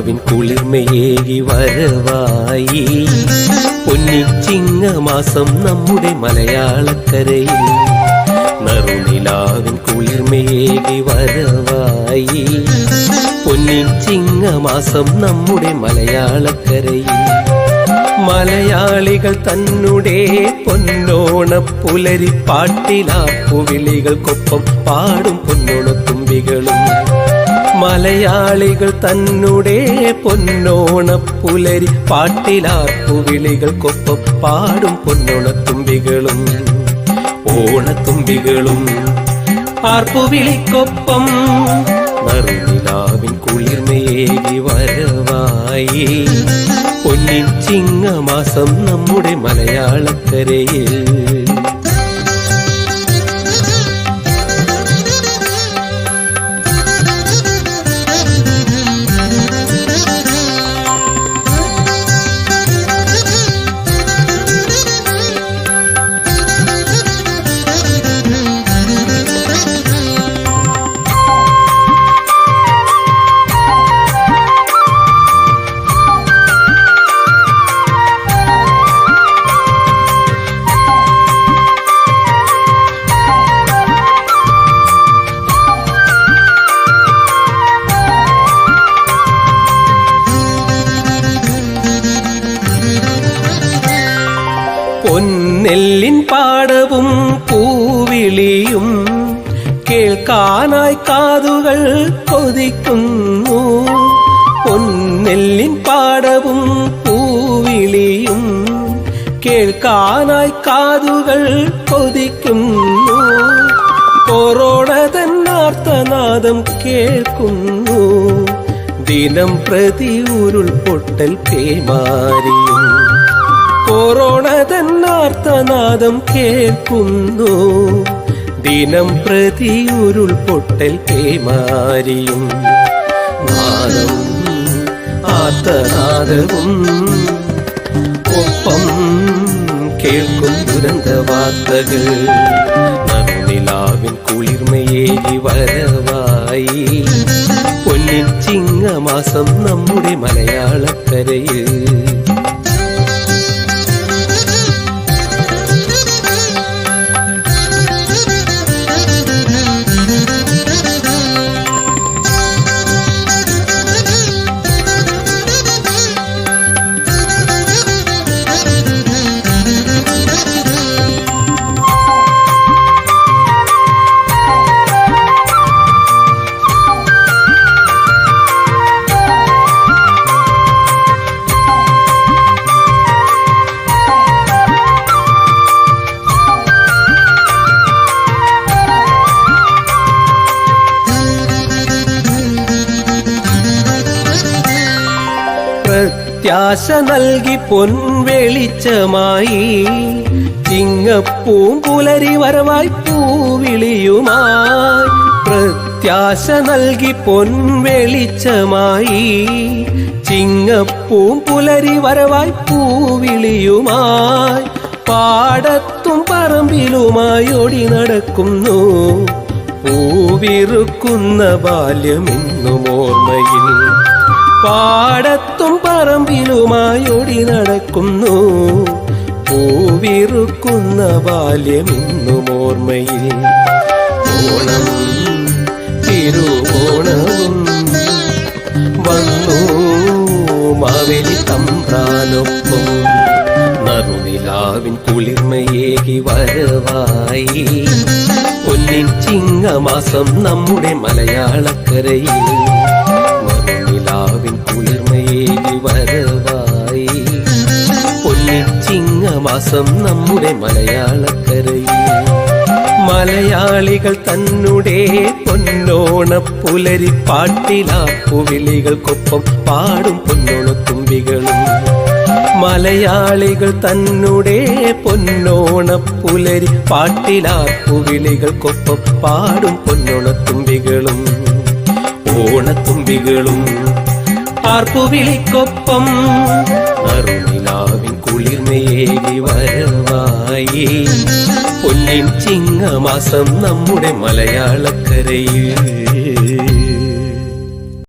നറുനിലാവിൻ കുളിർമയേകി വരവായി പൊന്നിച്ചിങ്ങമാസം നമ്മുടെ മലയാളക്കരയിൽ. നറുനിലാവിൻ കുളിർമയേകി വരവായി പൊന്നിച്ചിങ്ങമാസം നമ്മുടെ മലയാളക്കരയിൽ. മലയാളികൾ തന്നുടെ പൊന്നോണപ്പുലരി പാട്ടിലാപ്പുവിളികൾക്കൊപ്പം പാടും പൊന്നോണത്തുമ്പികളും. മലയാളികൾ തന്നുടെ പൊന്നോണപ്പുലരി പാട്ടിലാപ്പുവിളികൾക്കൊപ്പം പാടും പൊന്നോണത്തുമ്പികളും. ഓണത്തുമ്പികളും ആർപ്പുവിളിക്കൊപ്പം നറുനിലാവിൻ കുളിർമയേകി വരവായി പൊന്നിൻ ചിങ്ങമാസം നമ്മുടെ മലയാളക്കരയിൽ. പൊന്നെല്ലിൻ പാടവും പൂവിളിയും കേൾക്കാനായി കാതുകൾ കൊതിക്കുന്നു. പൊന്നെല്ലിൻ പാടവും പൂവിളിയും കേൾക്കാനായി കാതുകൾ കൊതിക്കുന്നു. കൊറോണ തന്നാർത്തനാദം കേൾക്കുന്നു. ദിനം പ്രതി ഉരുൾപൊട്ടൽ പേമാരിയും. കൊറോണ തന്നാർത്തനാദം കേൾക്കുന്നു. ദിനം പ്രതി ഉരുൾപൊട്ടൽ പേമാരിയും. നാദം ആർത്തനാദവും ഒപ്പം കേൾക്കും ദുരന്ത വാർത്തകൾ. നറുനിലാവിൻ കുളിർമയേകി വരവായി പൊന്നിൻ ചിങ്ങമാസം നമ്മുടെ മലയാളക്കരയിൽ. പ്രത്യാശ നൽകി പൊൻവെളിച്ചമായി ചിങ്ങപ്പൂമ്പുലരി വരവായി പൂവിളിയുമായി. പ്രത്യാശ നൽകി പൊൻവെളിച്ചമായി ചിങ്ങപ്പൂമ്പുലരി വരവായി പൂവിളിയുമായി. പാടത്തും പറമ്പിലുമായി ഓടി നടക്കുന്നു. പൂവിറുക്കുന്ന ബാല്യമെന്നും ഓർമ്മയിൽ. പാടത്തും പറമ്പിലുമായി ഓടി നടക്കുന്നു. പൂവിറുക്കുന്ന ബാല്യമെന്നും ഓർമ്മയിൽ. ഓണം തിരുവോണവും വന്നു മാവേലി തമ്പ്രാനൊപ്പം. നറുനിലാവിൻ കുളിർമയേകി വരവായി പൊന്നിൻ ചിങ്ങമാസം നമ്മുടെ മലയാളക്കരയിൽ. നറുനിലാവിൻ കുളിർമയേകി വരവായി പൊന്നിൻ ചിങ്ങമാസം നമ്മുടെ മലയാളക്കരയിൽ. മലയാളികൾ തന്നുടെ പൊന്നോണപ്പുലരി പാട്ടിലാപ്പുവിളികൾക്കൊപ്പം പാടും പൊന്നോണത്തുമ്പികളും. മലയാളികൾ തന്നുടെ പൊന്നോണപ്പുലരി പാട്ടിലാപ്പുവിളികൾക്കൊപ്പം പാടും പൊന്നോണത്തുമ്പികളും. ഓണത്തുമ്പികളും ആർപ്പുവിളിക്കൊപ്പം നറുനിലാവിൻ കുളിർമയേകി വരവായി പൊന്നിൻ ചിങ്ങമാസം നമ്മുടെ മലയാളക്കരയിൽ.